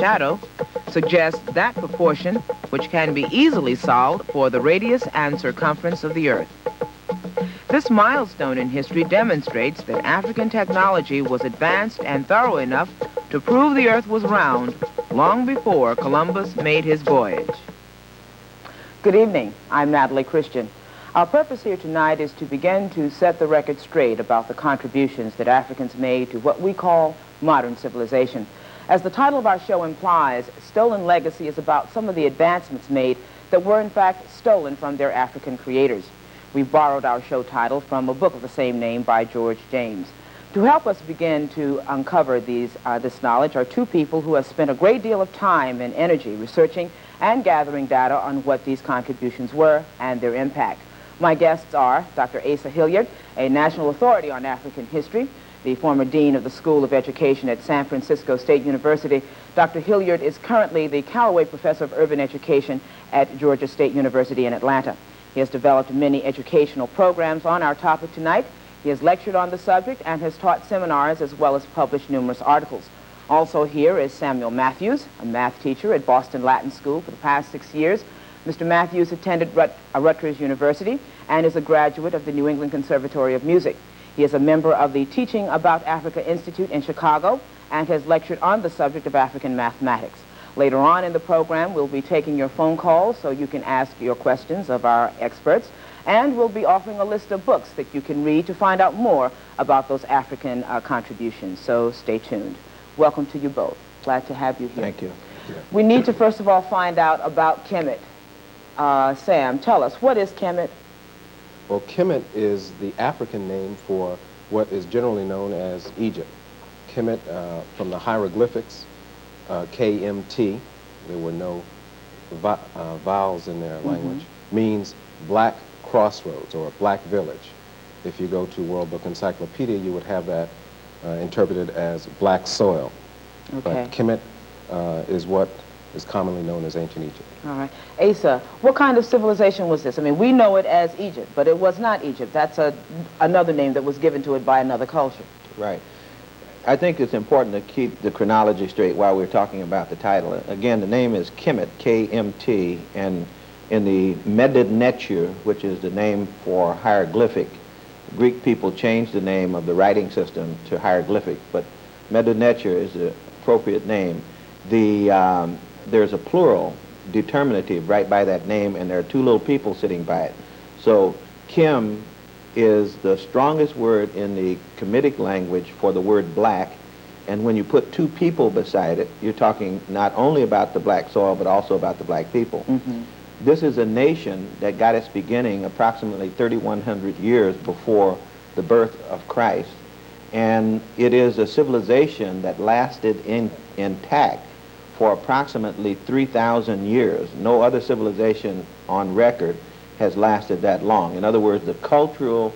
shadow, suggests that proportion which can be easily solved for the radius and circumference of the Earth. This milestone in history demonstrates that African technology was advanced and thorough enough to prove the Earth was round long before Columbus made his voyage. Good evening. I'm Natalie Christian. Our purpose here tonight is to begin to set the record straight about the contributions that Africans made to what we call modern civilization. As the title of our show implies, Stolen Legacy is about some of the advancements made that were in fact stolen from their African creators. We borrowed our show title from a book of the same name by George James. To help us begin to uncover this knowledge are two people who have spent a great deal of time and energy researching and gathering data on what these contributions were and their impact. My guests are Dr. Asa Hilliard, a national authority on African history, the former dean of the School of Education at San Francisco State University. Dr. Hilliard is currently the Callaway Professor of Urban Education at Georgia State University in Atlanta. He has developed many educational programs on our topic tonight. He has lectured on the subject and has taught seminars as well as published numerous articles. Also here is Samuel Matthews, a math teacher at Boston Latin School for the past 6 years. Mr. Matthews attended Rutgers University and is a graduate of the New England Conservatory of Music. He is a member of the Teaching About Africa Institute in Chicago and has lectured on the subject of African mathematics. Later on in the program, we'll be taking your phone calls so you can ask your questions of our experts, and we'll be offering a list of books that you can read to find out more about those African contributions. So stay tuned. Welcome to you both. Glad to have you here. Thank you. We need to first of all find out about Kemet. Sam, tell us, what is Kemet? Well, Kemet is the African name for what is generally known as Egypt. Kemet, from the hieroglyphics, KMT, there were no vowels in their language, means black crossroads or black village. If you go to World Book Encyclopedia, you would have that interpreted as black soil. Okay. But Kemet is what is commonly known as ancient Egypt. All right. Asa, what kind of civilization was this? I mean, we know it as Egypt, but it was not Egypt. That's another name that was given to it by another culture. Right. I think it's important to keep the chronology straight while we're talking about the title. Again, the name is Kemet, K-M-T, and in the Medidnetur, which is the name for hieroglyphic, Greek people changed the name of the writing system to hieroglyphic, but Medidnetur is the appropriate name. There's a plural determinative right by that name, and there are two little people sitting by it. So Kim is the strongest word in the Kemetic language for the word black, and when you put two people beside it, you're talking not only about the black soil, but also about the black people. This is a nation that got its beginning approximately 3,100 years before the birth of Christ, and it is a civilization that lasted intact for approximately 3,000 years. No other civilization on record has lasted that long. In other words, the cultural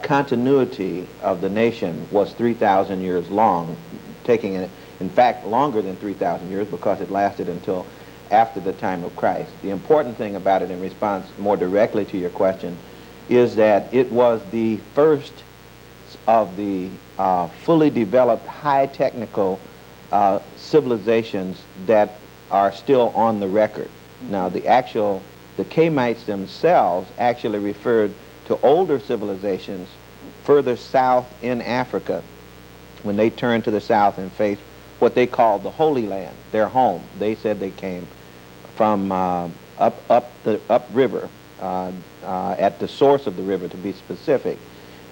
continuity of the nation was 3,000 years long, taking it, in fact, longer than 3,000 years because it lasted until after the time of Christ. The important thing about it, in response more directly to your question, is that it was the first of the fully developed high technical civilizations that are still on the record. Now, the Kemites themselves actually referred to older civilizations further south in Africa when they turned to the south and faced what they called the Holy Land, their home. They said they came from upriver, at the source of the river, to be specific.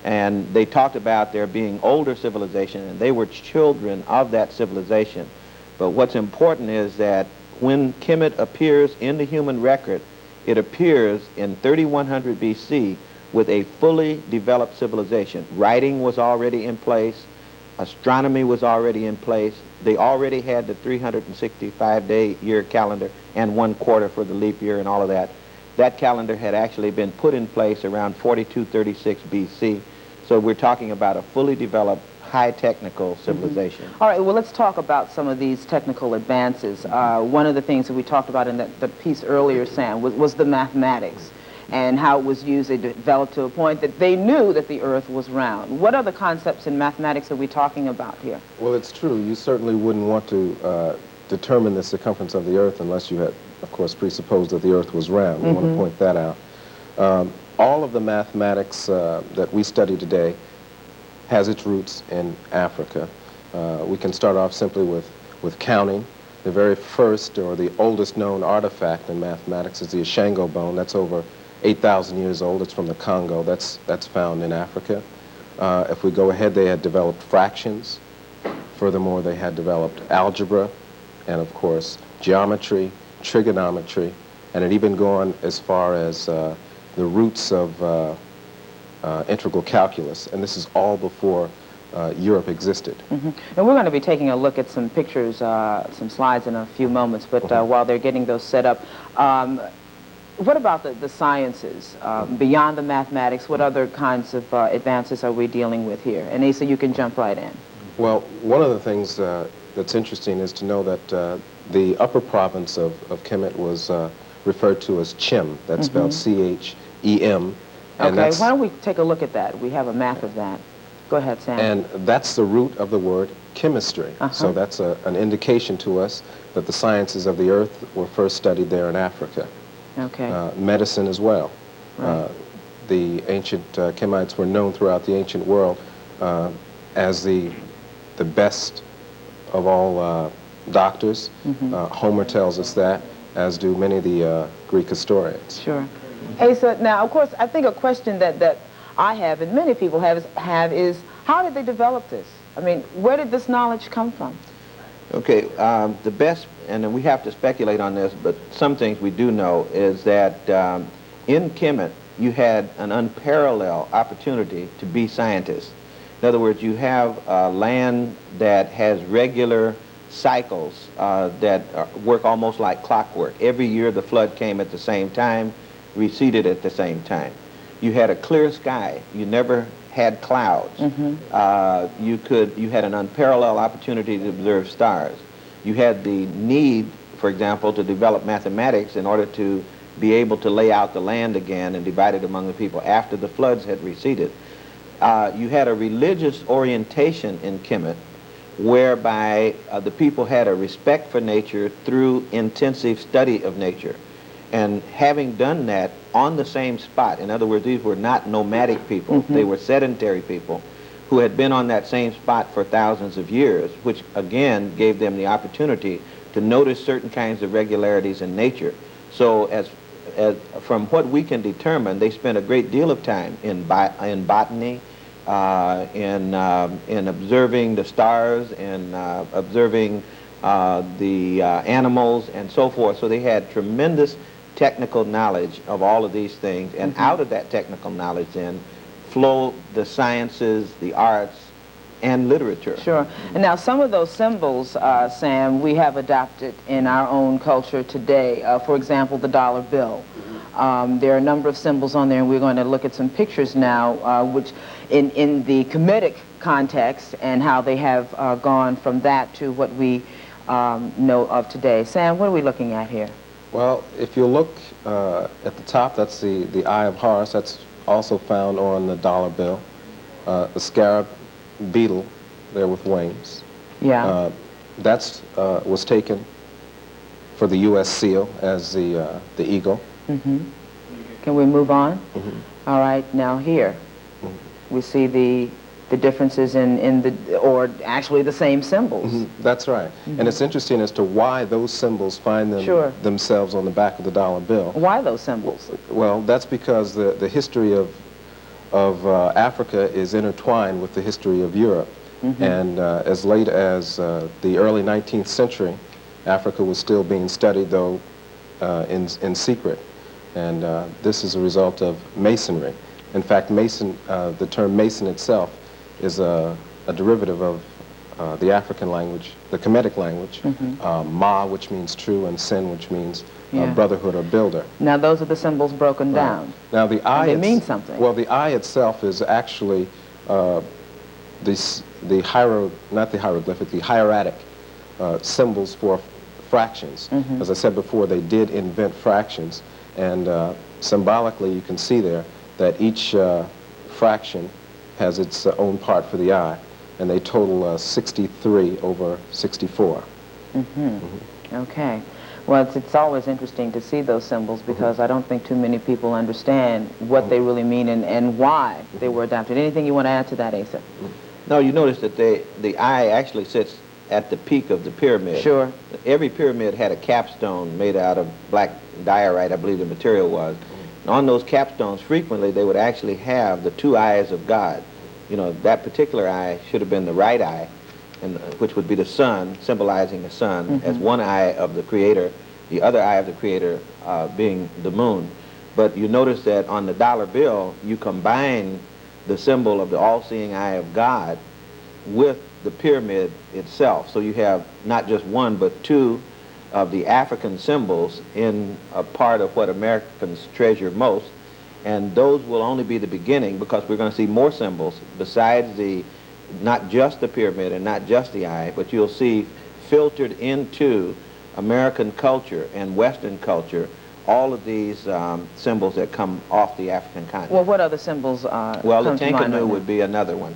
And they talked about there being older civilization, and they were children of that civilization. But what's important is that when Kemet appears in the human record, it appears in 3100 BC with a fully developed civilization. Writing was already in place. Astronomy was already in place. They already had the 365-day year calendar and 1 quarter for the leap year and all of that. That calendar had actually been put in place around 4236 BC. So we're talking about a fully developed, high technical civilization. All right, well, let's talk about some of these technical advances. One of the things that we talked about in the piece earlier, Sam, was the mathematics and how it was used. They developed to a point that they knew that the Earth was round. What other concepts in mathematics are we talking about here? Well, it's true. You certainly wouldn't want to determine the circumference of the Earth unless you had, of course, presupposed that the Earth was round. We want to point that out. All of the mathematics that we study today has its roots in Africa. We can start off simply with counting. The very first or the oldest known artifact in mathematics is the Ashango bone. That's over 8,000 years old. It's from the Congo. That's found in Africa. If we go ahead, they had developed fractions. Furthermore, they had developed algebra and, of course, geometry, trigonometry, and it even gone as far as the roots of integral calculus. And this is all before Europe existed. And we're going to be taking a look at some pictures, some slides in a few moments, but while they're getting those set up, what about the sciences? Beyond the mathematics, what other kinds of advances are we dealing with here? And Asa, you can jump right in. Well, one of the things that's interesting is to know that the upper province of Kemet was referred to as Chem. That's spelled C-H-E-M. Okay, why don't we take a look at that? We have a map of that. Go ahead, Sam. And that's the root of the word chemistry. So that's an indication to us that the sciences of the earth were first studied there in Africa. Okay. Medicine as well. Right. The ancient Kemites were known throughout the ancient world as the best of all doctors. Homer tells us that, as do many of the Greek historians. Sure. Asa, now, of course, I think a question that I have, and many people have is how did they develop this? I mean, where did this knowledge come from? Okay, the best, and we have to speculate on this, but some things we do know is that in Kemet, you had an unparalleled opportunity to be scientists. In other words, you have land that has regular cycles that work almost like clockwork. Every year the flood came at the same time, receded at the same time. You had a clear sky. You never had clouds. You had an unparalleled opportunity to observe stars. You had the need, for example, to develop mathematics in order to be able to lay out the land again and divide it among the people after the floods had receded. You had a religious orientation in Kemet whereby the people had a respect for nature through intensive study of nature. And having done that on the same spot, in other words, these were not nomadic people, they were sedentary people who had been on that same spot for thousands of years, which again gave them the opportunity to notice certain kinds of regularities in nature. So as from what we can determine, they spent a great deal of time in botany, in observing the stars, and observing the animals and so forth. So they had tremendous technical knowledge of all of these things, and out of that technical knowledge then flow the sciences, the arts, and literature. Sure. And now some of those symbols, Sam, we have adopted in our own culture today. For example, the dollar bill. There are a number of symbols on there, and we're going to look at some pictures now, which in the Kemetic context, and how they have gone from that to what we know of today. Sam, what are we looking at here? Well, if you look at the top, that's the Eye of Horus. That's also found on the dollar bill. The scarab beetle there with wings. Yeah. That's was taken for the U.S. seal as the eagle. Can we move on? All right, now here we see the differences in the, or actually the same symbols. That's right. And it's interesting as to why those symbols find themselves on the back of the dollar bill. Why those symbols? Well, that's because the history of Africa is intertwined with the history of Europe. And as late as the early 19th century, Africa was still being studied, though in secret. And this is a result of masonry. In fact, the term mason itself is a derivative of the African language, the Kemetic language, Ma, which means true, and Sin, which means brotherhood or builder. Now those are the symbols broken down. Now the eye, they mean something. Well, the eye itself is actually not the hieroglyphic, the hieratic symbols for fractions. As I said before, they did invent fractions, and symbolically you can see there that each fraction has its own part for the eye, and they total 63 over 64. Okay. Well, it's always interesting to see those symbols because I don't think too many people understand what they really mean and why they were adopted. Anything you want to add to that, Asa? No, you notice that the eye actually sits at the peak of the pyramid. Sure. Every pyramid had a capstone made out of black diorite, I believe the material was. And on those capstones, frequently, they would actually have the two eyes of God. You know, that particular eye should have been the right eye, and which would be the sun, symbolizing the sun, as one eye of the Creator, the other eye of the Creator being the moon. But you notice that on the dollar bill, you combine the symbol of the all-seeing eye of God with the pyramid itself. So you have not just one, but two of the African symbols in a part of what Americans treasure most. And those will only be the beginning, because we're going to see more symbols besides not just the pyramid and not just the eye, but you'll see filtered into American culture and Western culture all of these symbols that come off the African continent. Well, what other symbols well, the come to mind right Tenkanu now? would be another one,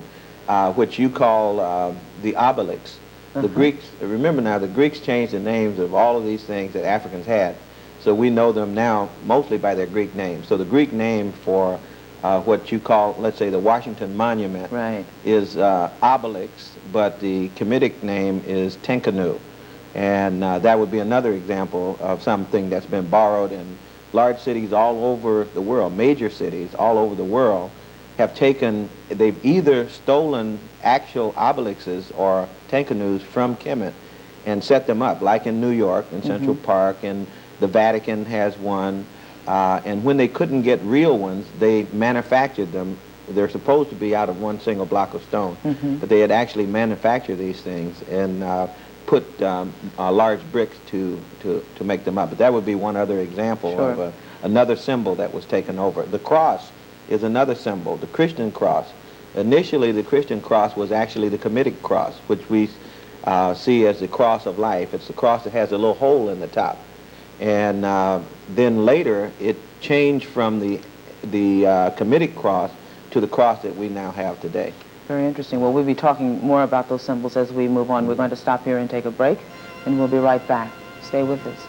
which you call the obelisk. The Greeks, remember now, the Greeks changed the names of all of these things that Africans had. So we know them now mostly by their Greek names. So the Greek name for what you call, let's say, the Washington Monument is obelisk, but the Kemetic name is Tenkanu. And that would be another example of something that's been borrowed in large cities all over the world. Major cities all over the world have they've either stolen actual obelisks or Tenkanus from Kemet and set them up, like in New York, in Central Park, and the Vatican has one. And when they couldn't get real ones, they manufactured them. They're supposed to be out of one single block of stone, but they had actually manufactured these things and put large bricks to make them up. But that would be one other example of another symbol that was taken over. The cross is another symbol, the Christian cross. Initially, the Christian cross was actually the Kemetic cross, which we see as the cross of life. It's the cross that has a little hole in the top. And then later, it changed from the Kemetic cross to the cross that we now have today. Very interesting. Well, we'll be talking more about those symbols as we move on. We're going to stop here and take a break, and we'll be right back. Stay with us.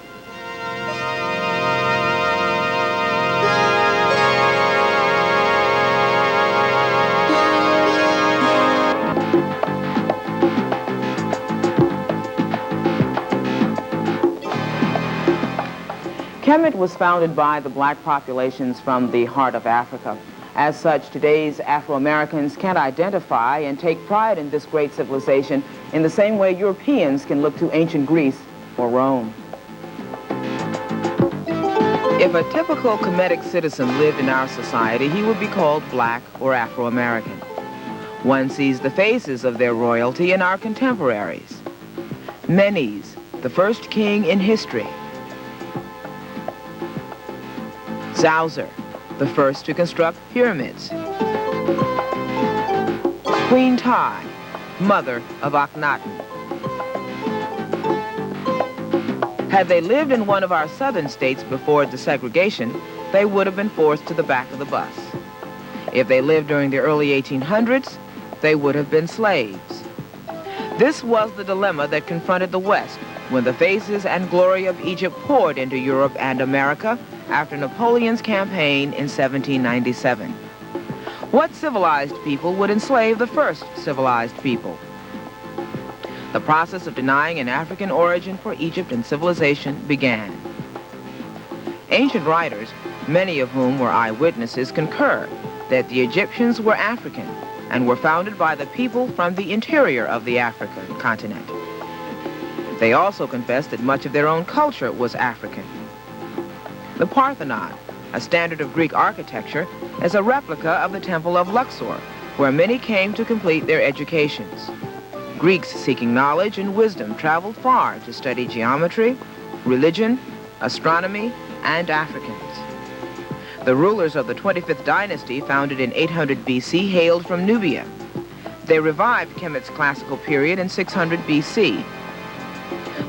Kemet was founded by the black populations from the heart of Africa. As such, today's Afro-Americans can identify and take pride in this great civilization in the same way Europeans can look to ancient Greece or Rome. If a typical Kemetic citizen lived in our society, he would be called black or Afro-American. One sees the faces of their royalty in our contemporaries. Menes, the first king in history. Zauser, the first to construct pyramids. Queen Tai, mother of Akhenaten. Had they lived in one of our southern states before desegregation, they would have been forced to the back of the bus. If they lived during the early 1800s, they would have been slaves. This was the dilemma that confronted the West when the faces and glory of Egypt poured into Europe and America after Napoleon's campaign in 1797. What civilized people would enslave the first civilized people? The process of denying an African origin for Egypt and civilization began. Ancient writers, many of whom were eyewitnesses, concur that the Egyptians were African and were founded by the people from the interior of the African continent. They also confess that much of their own culture was African. The Parthenon, a standard of Greek architecture, is a replica of the Temple of Luxor, where many came to complete their educations. Greeks seeking knowledge and wisdom traveled far to study geometry, religion, astronomy, and Africans. The rulers of the 25th dynasty, founded in 800 BC, hailed from Nubia. They revived Kemet's classical period in 600 BC.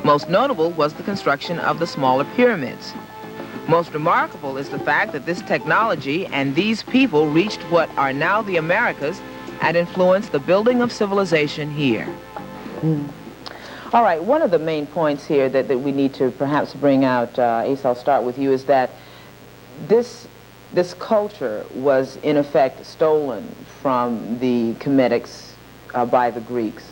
Most notable was the construction of the smaller pyramids. Most remarkable is the fact that this technology and these people reached what are now the Americas and influenced the building of civilization here. All right, one of the main points here that we need to perhaps bring out, Ace, I'll start with you, is that this culture was in effect stolen from the Kemetics by the Greeks.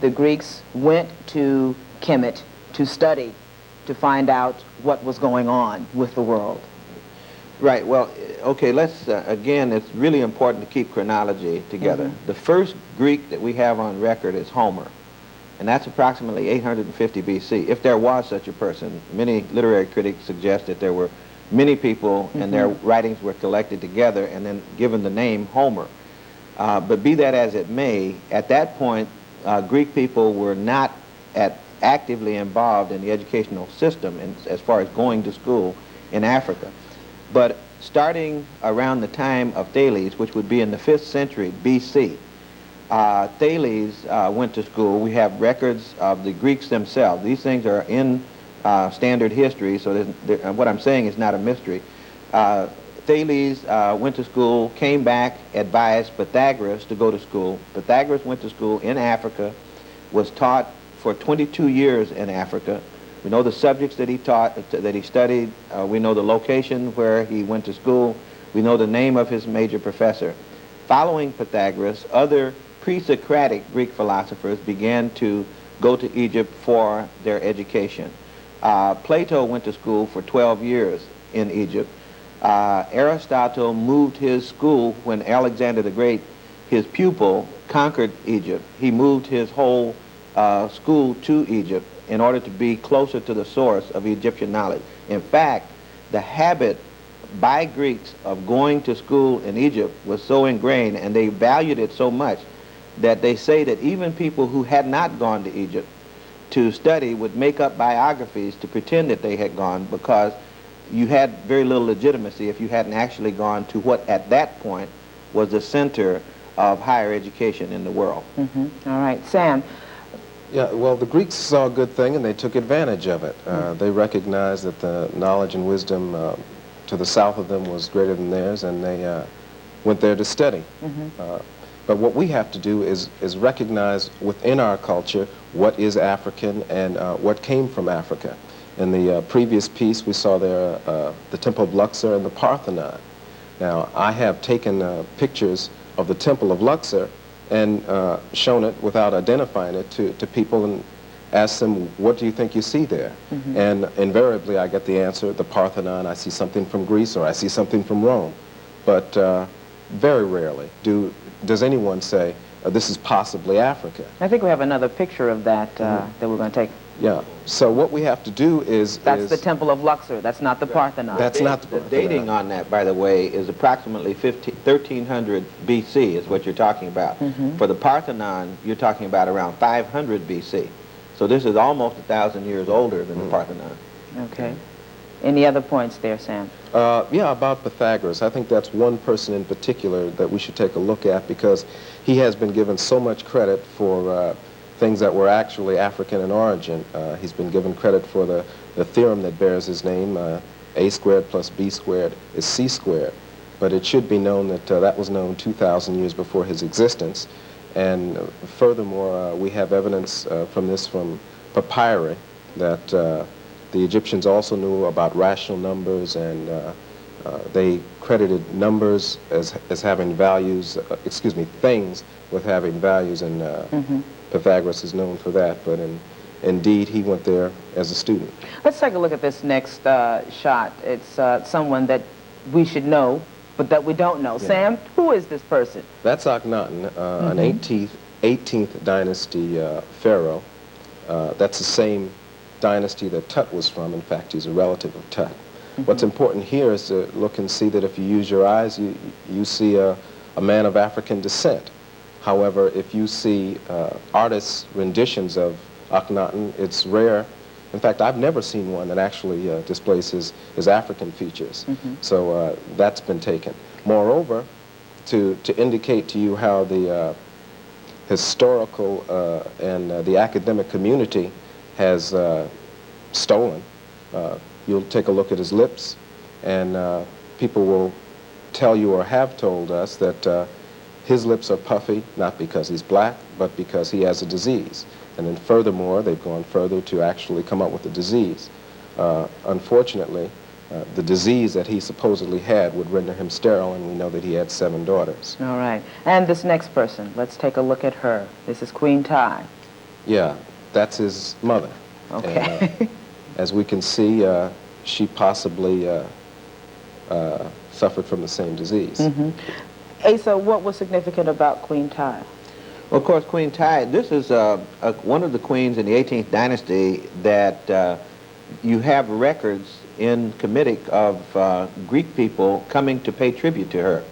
The Greeks went to Kemet to study, to find out what was going on with the world. Right, well, okay, let's, again, it's really important to keep chronology together. The first Greek that we have on record is Homer, and that's approximately 850 BC, if there was such a person. Many literary critics suggest that there were many people and their writings were collected together and then given the name Homer. But be that as it may, at that point, Greek people were not actively involved in the educational system as far as going to school in Africa. But starting around the time of Thales, which would be in the 5th century BC, Thales went to school. We have records of the Greeks themselves. These things are in standard history, so what I'm saying is not a mystery. Thales went to school, came back, advised Pythagoras to go to school. Pythagoras went to school in Africa, was taught for 22 years in Africa. We know the subjects that he taught, that he studied. We know the location where he went to school. We know the name of his major professor. Following Pythagoras, other pre-Socratic Greek philosophers began to go to Egypt for their education. Plato went to school for 12 years in Egypt. Aristotle moved his school when Alexander the Great, his pupil, conquered Egypt. He moved his whole school to Egypt in order to be closer to the source of Egyptian knowledge. In fact, the habit by Greeks of going to school in Egypt was so ingrained, and they valued it so much, that they say that even people who had not gone to Egypt to study would make up biographies to pretend that they had gone, because you had very little legitimacy if you hadn't actually gone to what at that point was the center of higher education in the world. All right, Sam. Yeah, well, the Greeks saw a good thing and they took advantage of it. They recognized that the knowledge and wisdom to the south of them was greater than theirs, and they went there to study. But what we have to do is recognize within our culture what is African and what came from Africa. In the previous piece, we saw there the Temple of Luxor and the Parthenon. Now, I have taken pictures of the Temple of Luxor and shown it without identifying it to people and asked them, what do you think you see there? And invariably I get the answer, the Parthenon, I see something from Greece, or I see something from Rome. But very rarely does anyone say, this is possibly Africa. I think we have another picture of that that we're going to take. Yeah, so what we have to do is... That's the Temple of Luxor, that's not the Parthenon. That's not the Parthenon. The dating on that, by the way, is approximately 1300 BC is what you're talking about. For the Parthenon, you're talking about around 500 BC. So this is almost 1,000 years older than the Parthenon. Okay. Any other points there, Sam? Yeah, about Pythagoras. I think that's one person in particular that we should take a look at, because he has been given so much credit for things that were actually African in origin. He's been given credit for the theorem that bears his name, a squared plus b squared is c squared. But it should be known that that was known 2,000 years before his existence. And furthermore, we have evidence from papyri that the Egyptians also knew about rational numbers, and they credited numbers as having values, things with having values, and Pythagoras is known for that, but indeed he went there as a student. Let's take a look at this next shot. It's someone that we should know, but that we don't know. Yeah. Sam, who is this person? That's Akhenaten, an 18th dynasty pharaoh. That's the same dynasty that Tut was from. In fact, he's a relative of Tut. What's important here is to look and see that if you use your eyes, you see a man of African descent. However, if you see artists' renditions of Akhenaten, it's rare. In fact, I've never seen one that actually displays his African features. So that's been taken. Moreover, to indicate to you how the historical and the academic community has stolen, you'll take a look at his lips, and people will tell you or have told us that his lips are puffy, not because he's black, but because he has a disease. And then furthermore, they've gone further to actually come up with a disease. Unfortunately, the disease that he supposedly had would render him sterile, and we know that he had 7 daughters. All right. And this next person, let's take a look at her. This is Queen Ty. Yeah, that's his mother. Okay. And, as we can see, she possibly suffered from the same disease. Mm-hmm. Asa, what was significant about Queen Ty? Well, of course, Queen Ty, this is one of the queens in the 18th dynasty that you have records in Kemetic of Greek people coming to pay tribute to her.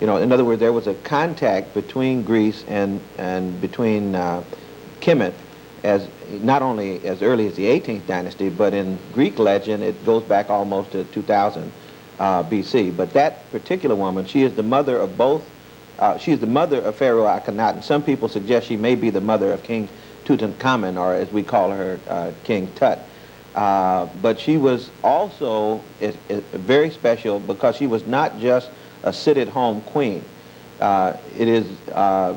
You know, in other words, there was a contact between Greece and between Kemet, as not only as early as the 18th dynasty, but in Greek legend it goes back almost to 2000 BC. But that particular woman, she is the mother of both. She is the mother of Pharaoh Akhenaten. Some people suggest she may be the mother of King Tutankhamun, or as we call her, King Tut. But she was also very special because she was not just a sit-at-home queen. It is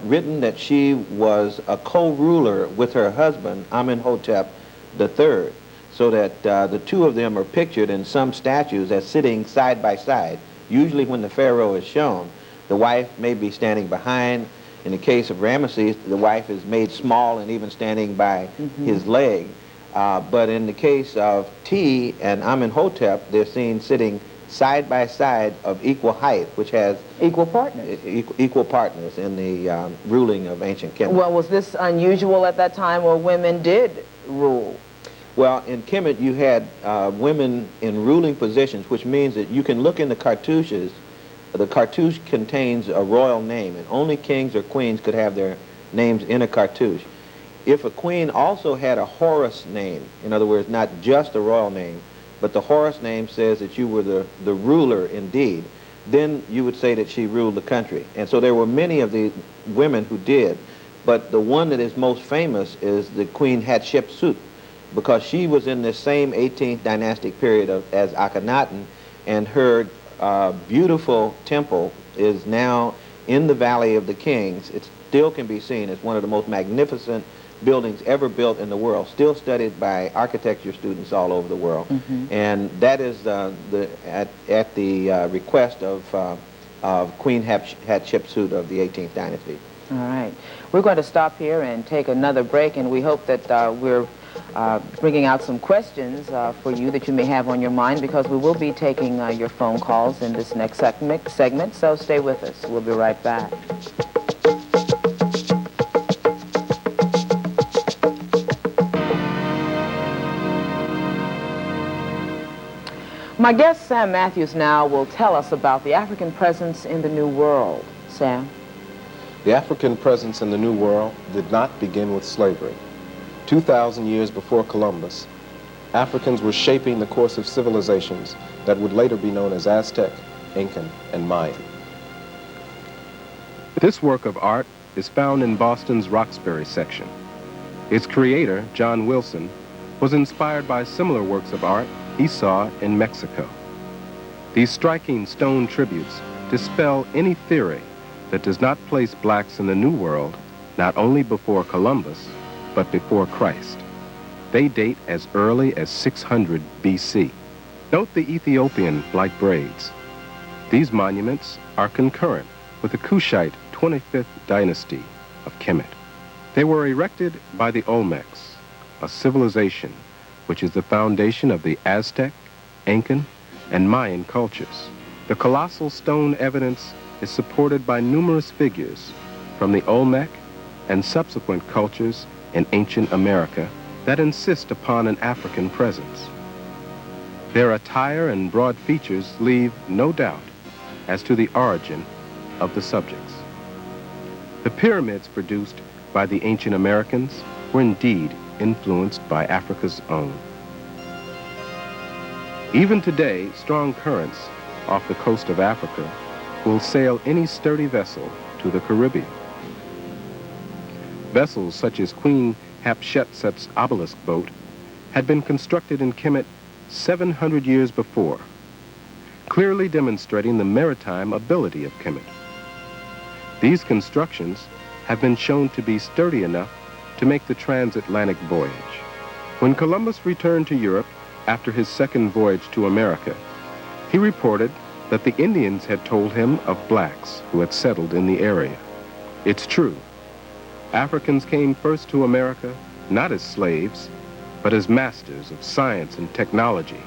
written that she was a co-ruler with her husband, Amenhotep III, so that the two of them are pictured in some statues as sitting side by side. Usually when the pharaoh is shown, the wife may be standing behind. In the case of Ramesses, the wife is made small and even standing by his leg. But in the case of T and Amenhotep, they're seen sitting side by side of equal height, which has Equal partners. equal partners in the ruling of ancient Kemet. Well, was this unusual at that time where women did rule? Well, in Kemet, you had women in ruling positions, which means that you can look in the cartouches. The cartouche contains a royal name, and only kings or queens could have their names in a cartouche. If a queen also had a Horus name, in other words, not just a royal name, but the Horus name says that you were the ruler indeed, then you would say that she ruled the country. And so there were many of the women who did, but the one that is most famous is the Queen Hatshepsut, because she was in this same 18th dynastic period as Akhenaten, and her beautiful temple is now in the Valley of the Kings. It still can be seen as one of the most magnificent buildings ever built in the world, still studied by architecture students all over the world. And that is at the request of Queen Hatshepsut of the 18th dynasty. All right. We're going to stop here and take another break, and we hope that we're bringing out some questions for you that you may have on your mind, because we will be taking your phone calls in this next segment, so stay with us. We'll be right back. My guest, Sam Matthews, now will tell us about the African presence in the New World. Sam? The African presence in the New World did not begin with slavery. 2,000 years before Columbus, Africans were shaping the course of civilizations that would later be known as Aztec, Incan, and Mayan. This work of art is found in Boston's Roxbury section. Its creator, John Wilson, was inspired by similar works of art he saw in Mexico. These striking stone tributes dispel any theory that does not place blacks in the New World not only before Columbus, but before Christ. They date as early as 600 BC. Note the Ethiopian-like braids. These monuments are concurrent with the Kushite 25th dynasty of Kemet. They were erected by the Olmecs, a civilization which is the foundation of the Aztec, Incan, and Mayan cultures. The colossal stone evidence is supported by numerous figures from the Olmec and subsequent cultures in ancient America that insist upon an African presence. Their attire and broad features leave no doubt as to the origin of the subjects. The pyramids produced by the ancient Americans were indeed influenced by Africa's own. Even today, strong currents off the coast of Africa will sail any sturdy vessel to the Caribbean. Vessels such as Queen Hatshepsut's obelisk boat had been constructed in Kemet 700 years before, clearly demonstrating the maritime ability of Kemet. These constructions have been shown to be sturdy enough to make the transatlantic voyage. When Columbus returned to Europe after his second voyage to America, he reported that the Indians had told him of blacks who had settled in the area. It's true. Africans came first to America not as slaves, but as masters of science and technology,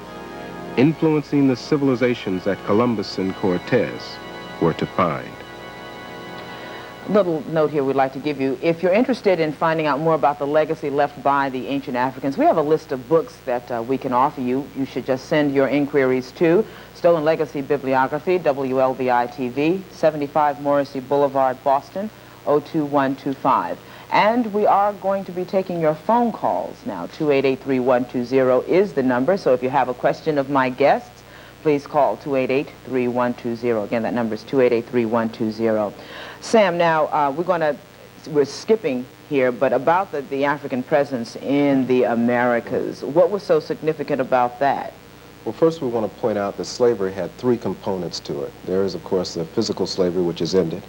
influencing the civilizations that Columbus and Cortez were to find. Little note here we'd like to give you. If you're interested in finding out more about the legacy left by the ancient Africans, we have a list of books that we can offer you. You should just send your inquiries to Stolen Legacy Bibliography, WLBI-TV, 75 Morrissey Boulevard, Boston, 02125. And we are going to be taking your phone calls now. 288-3120 is the number, so if you have a question of my guests, please call 288-3120. Again, that number is 288-3120. Sam, now we're skipping here, but about the African presence in the Americas, what was so significant about that? Well, first we want to point out that slavery had three components to it. There is, of course, the physical slavery, which is ended.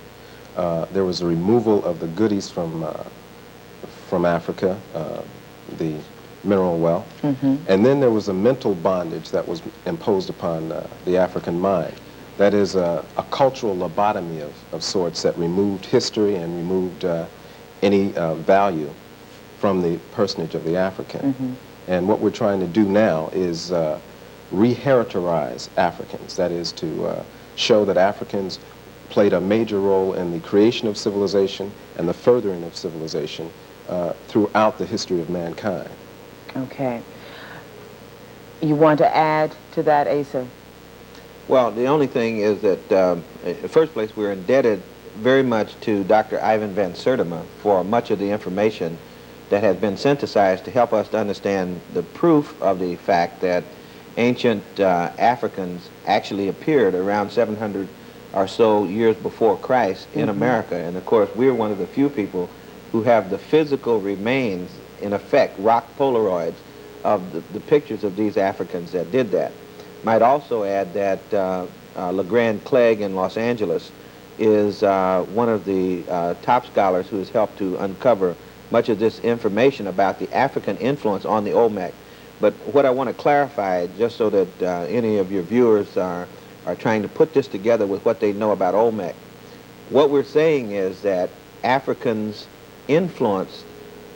There was the removal of the goodies from Africa, the mineral wealth. And then there was a mental bondage that was imposed upon the African mind. That is a cultural lobotomy of sorts that removed history and removed any value from the personage of the African. And what we're trying to do now is re-heritorize Africans. That is to show that Africans played a major role in the creation of civilization and the furthering of civilization throughout the history of mankind. Okay. You want to add to that, Asa? Well, the only thing is that, in the first place, we're indebted very much to Dr. Ivan van Sertima for much of the information that has been synthesized to help us to understand the proof of the fact that ancient Africans actually appeared around 700 or so years before Christ in America. And of course, we're one of the few people who have the physical remains, in effect, rock Polaroids of the pictures of these Africans that did that. Might also add that LeGrand Clegg in Los Angeles is one of the top scholars who has helped to uncover much of this information about the African influence on the Olmec. But what I want to clarify, just so that any of your viewers are trying to put this together with what they know about Olmec, what we're saying is that Africans influenced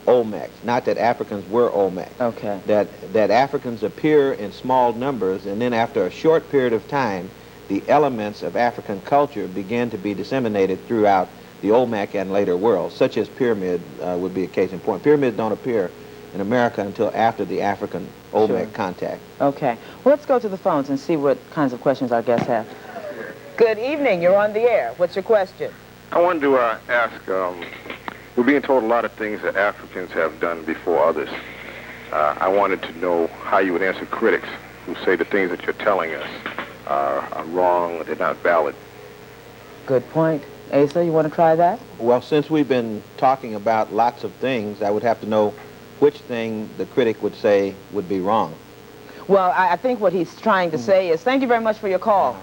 Olmecs, not that Africans were Olmec. Okay. That Africans appear in small numbers, and then after a short period of time, the elements of African culture begin to be disseminated throughout the Olmec and later world, such as pyramid would be a case in point. Pyramids don't appear in America until after the African Olmec contact. Okay. Well, let's go to the phones and see what kinds of questions our guests have. Good evening. You're on the air. What's your question? I wanted to ask, we're being told a lot of things that Africans have done before others. I wanted to know how you would answer critics who say the things that you're telling us are wrong, they're not valid. Good point. Asa, you want to try that? Well, since we've been talking about lots of things, I would have to know which thing the critic would say would be wrong. Well, I think what he's trying to say is, thank you very much for your call.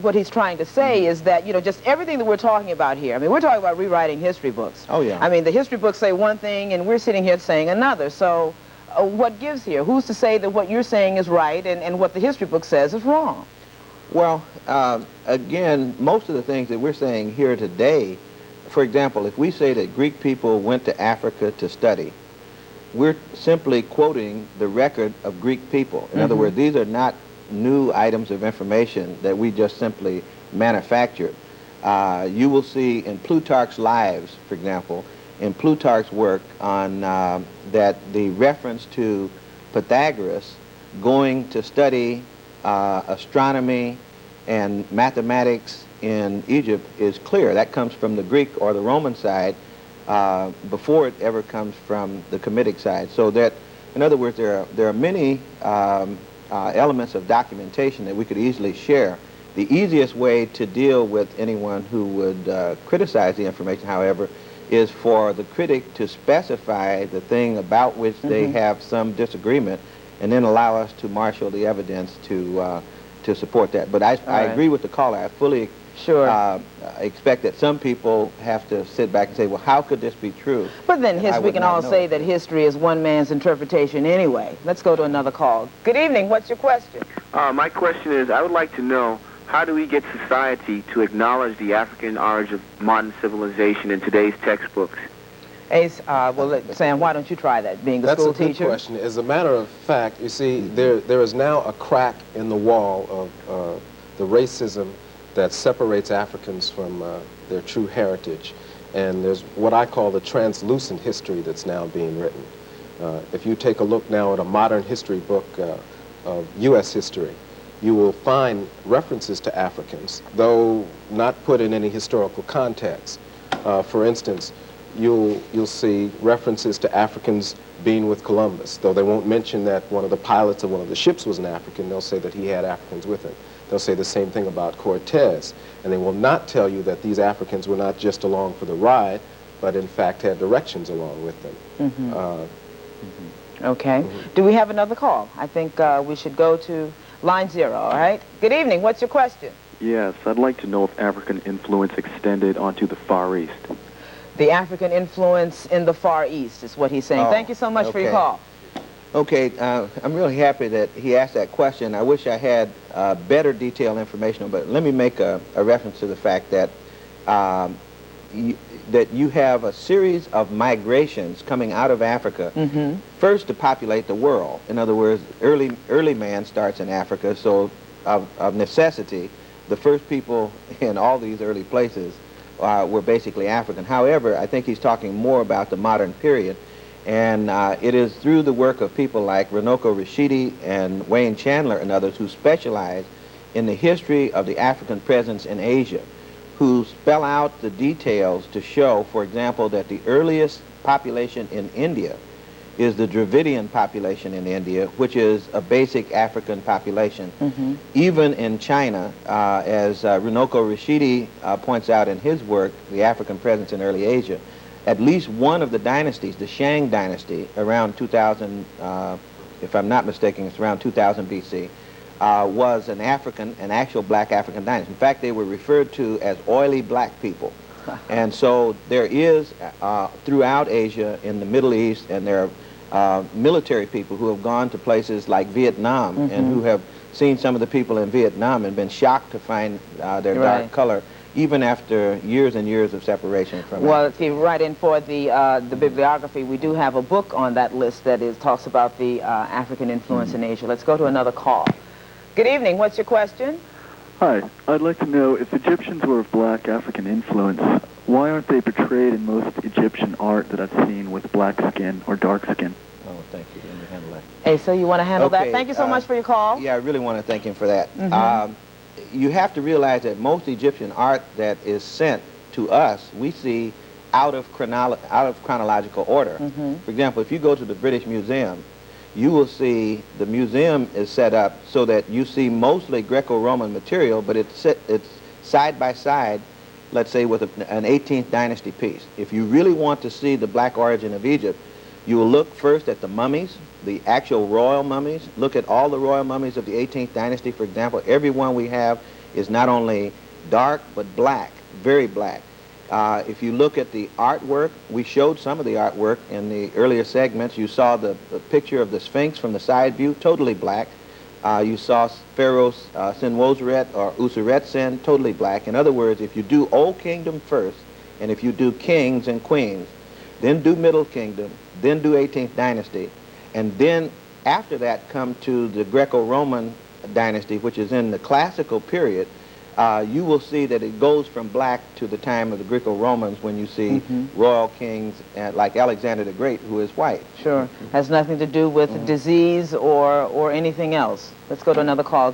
What he's trying to say is that, you know, just everything that we're talking about here, I mean, we're talking about rewriting history books. Oh, yeah. I mean, the history books say one thing, and we're sitting here saying another. So what gives here? Who's to say that what you're saying is right and what the history book says is wrong? Well, again, most of the things that we're saying here today, for example, if we say that Greek people went to Africa to study, we're simply quoting the record of Greek people. In other words, these are not new items of information that we just simply manufactured. You will see in Plutarch's Lives, for example, in Plutarch's work on that the reference to Pythagoras going to study astronomy and mathematics in Egypt is clear. That comes from the Greek or the Roman side before it ever comes from the Kemetic side. So that, in other words, there are many elements of documentation that we could easily share. The easiest way to deal with anyone who would criticize the information, however, is for the critic to specify the thing about which they have some disagreement, and then allow us to marshal the evidence to support that. But I agree with the caller. I fully Sure. I expect that some people have to sit back and say, well, how could this be true? But then And I we would can not all know say it. that history is one man's interpretation anyway. Let's go to another call. Good evening. What's your question? My question is, I would like to know, how do we get society to acknowledge the African origin of modern civilization in today's textbooks? Ace, Sam, why don't you try that, being a school That's a good teacher? question. As a matter of fact, you see, there is now a crack in the wall of the racism that separates Africans from their true heritage. And there's what I call the translucent history that's now being written. If you take a look now at a modern history book of U.S. history, you will find references to Africans, though not put in any historical context. For instance, you'll see references to Africans being with Columbus, though they won't mention that one of the pilots of one of the ships was an African. They'll say that he had Africans with him. They'll say the same thing about Cortez, and they will not tell you that these Africans were not just along for the ride, but in fact had directions along with them. Okay. Do we have another call? I think we should go to line 0, all right? Good evening. What's your question? Yes, I'd like to know if African influence extended onto the Far East. The African influence in the Far East is what he's saying. Oh, Thank you so much for your okay. call. Okay, I'm really happy that he asked that question. I wish I had better detailed information, but let me make a reference to the fact that that you have a series of migrations coming out of Africa, first to populate the world. In other words, early man starts in Africa, so of necessity, the first people in all these early places were basically African. However, I think he's talking more about the modern period, and it is through the work of people like Runoko Rashidi and Wayne Chandler and others who specialize in the history of the African presence in Asia, who spell out the details to show, for example, that the earliest population in India is the Dravidian population in India, which is a basic African population. Even in China, as Runoko Rashidi points out in his work, The African Presence in Early Asia, at least one of the dynasties, the Shang dynasty, around 2000, if I'm not mistaken, it's around 2000 BC, was an actual black African dynasty. In fact, they were referred to as oily black people. And so there is, throughout Asia, in the Middle East, and there are military people who have gone to places like Vietnam and who have seen some of the people in Vietnam and been shocked to find their dark color, even after years and years of separation from Well, if you write in for the bibliography, we do have a book on that list that talks about the African influence in Asia. Let's go to another call. Good evening. What's your question? Hi, I'd like to know if Egyptians were of black African influence, why aren't they portrayed in most Egyptian art that I've seen with black skin or dark skin? Oh, thank you. Let me handle that. Hey, so you want to handle that? Okay, Thank you so much for your call. Yeah, I really want to thank him for that. You have to realize that most Egyptian art that is sent to us, we see out of chronological order. For example, if you go to the British Museum, you will see the museum is set up so that you see mostly Greco-Roman material, but it's side by side, let's say, with an 18th dynasty piece. If you really want to see the black origin of Egypt, you will look first at the mummies, the actual royal mummies. Look at all the royal mummies of the 18th dynasty, for example. Every one we have is not only dark, but black, very black. If you look at the artwork, we showed some of the artwork in the earlier segments. You saw the picture of the Sphinx from the side view, totally black. You saw Pharaoh Senwosret or Usertsen, totally black. In other words, if you do Old Kingdom first, and if you do kings and queens, then do Middle Kingdom, then do 18th dynasty, and then after that come to the Greco-Roman dynasty, which is in the classical period, you will see that it goes from black to the time of the Greco-Romans when you see royal kings like Alexander the Great, who is white. Sure. Has nothing to do with disease or anything else. Let's go to another call.